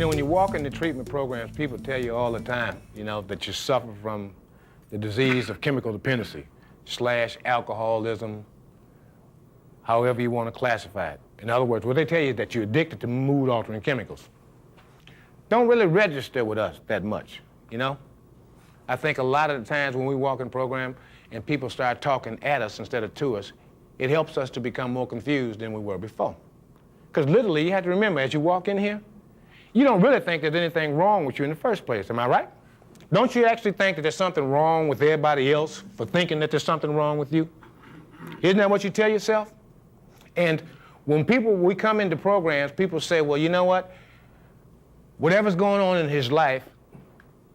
You know, when you walk into treatment programs, people tell you all the time, you know, that you suffer from the disease of chemical dependency / alcoholism, however you want to classify it. In other words, what they tell you is that you're addicted to mood-altering chemicals. Don't really register with us that much, you know? I think a lot of the times when we walk in a program and people start talking at us instead of to us, it helps us to become more confused than we were before. Because literally, you have to remember, as you walk in here, you don't really think there's anything wrong with you in the first place, am I right? Don't you actually think that there's something wrong with everybody else for thinking that there's something wrong with you? Isn't that what you tell yourself? And when we come into programs, people say, well, you know what? Whatever's going on in his life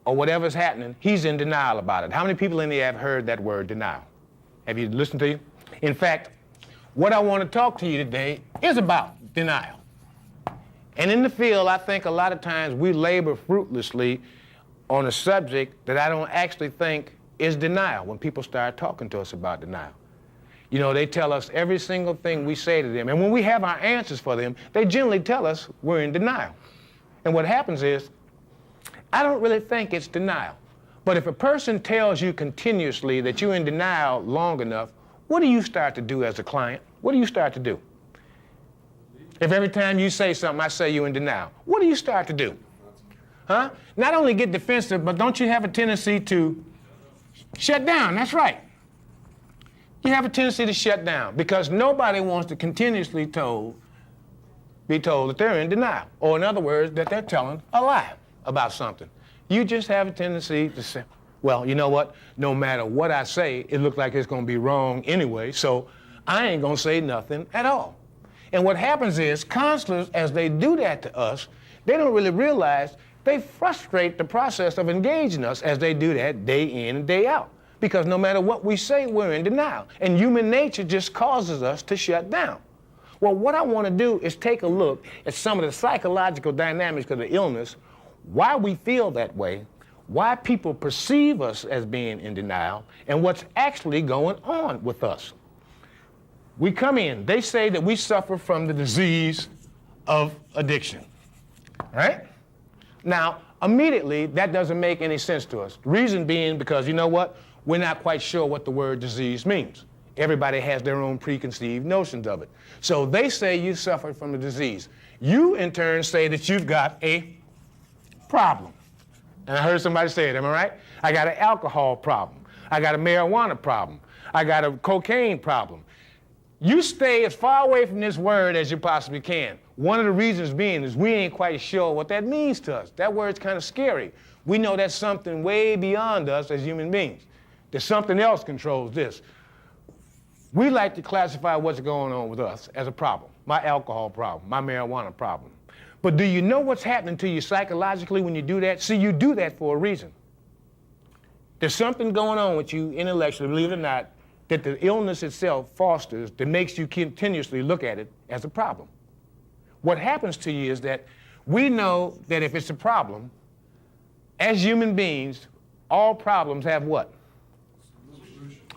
or whatever's happening, he's in denial about it. How many people in here have heard that word denial? Have you listened to you? In fact, what I want to talk to you today is about denial. And in the field, I think a lot of times we labor fruitlessly on a subject that I don't actually think is denial when people start talking to us about denial. You know, they tell us every single thing we say to them, and when we have our answers for them, they generally tell us we're in denial. And what happens is, I don't really think it's denial. But if a person tells you continuously that you're in denial long enough, what do you start to do as a client? What do you start to do? If every time you say something, I say you're in denial, what do you start to do? Huh? Not only get defensive, but don't you have a tendency to shut down? That's right. You have a tendency to shut down because nobody wants to continuously be told that they're in denial, or in other words, that they're telling a lie about something. You just have a tendency to say, well, you know what? No matter what I say, it looks like it's going to be wrong anyway, so I ain't going to say nothing at all. And what happens is, counselors, as they do that to us, they don't really realize they frustrate the process of engaging us as they do that day in and day out. Because no matter what we say, we're in denial. And human nature just causes us to shut down. Well, what I want to do is take a look at some of the psychological dynamics of the illness, why we feel that way, why people perceive us as being in denial, and what's actually going on with us. We come in, they say that we suffer from the disease of addiction, right? Now, immediately, that doesn't make any sense to us. The reason being because, you know what? We're not quite sure what the word disease means. Everybody has their own preconceived notions of it. So they say you suffer from a disease. You, in turn, say that you've got a problem. And I heard somebody say it, am I right? I got an alcohol problem. I got a marijuana problem. I got a cocaine problem. You stay as far away from this word as you possibly can. One of the reasons being is we ain't quite sure what that means to us. That word's kind of scary. We know that's something way beyond us as human beings. There's something else controls this. We like to classify what's going on with us as a problem. My alcohol problem, my marijuana problem. But do you know what's happening to you psychologically when you do that? See, you do that for a reason. There's something going on with you intellectually, believe it or not, that the illness itself fosters that makes you continuously look at it as a problem. What happens to you is that we know that if it's a problem, as human beings, all problems have what?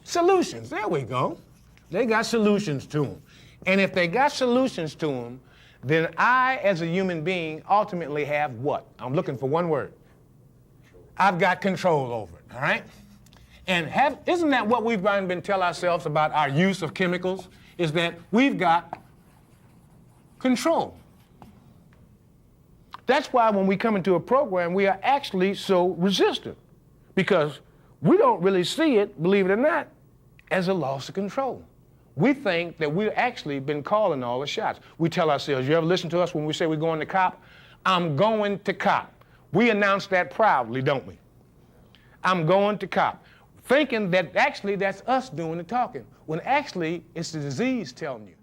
Solutions. There we go. They got solutions to them. And if they got solutions to them, then I, as a human being, ultimately have what? I'm looking for one word. I've got control over it, all right? And isn't that what we've been telling ourselves about our use of chemicals? Is that we've got control. That's why when we come into a program, we are actually so resistant. Because we don't really see it, believe it or not, as a loss of control. We think that we've actually been calling all the shots. We tell ourselves, you ever listen to us when we say we're going to cop? I'm going to cop. We announce that proudly, don't we? I'm going to cop. Thinking that actually that's us doing the talking, when actually it's the disease telling you.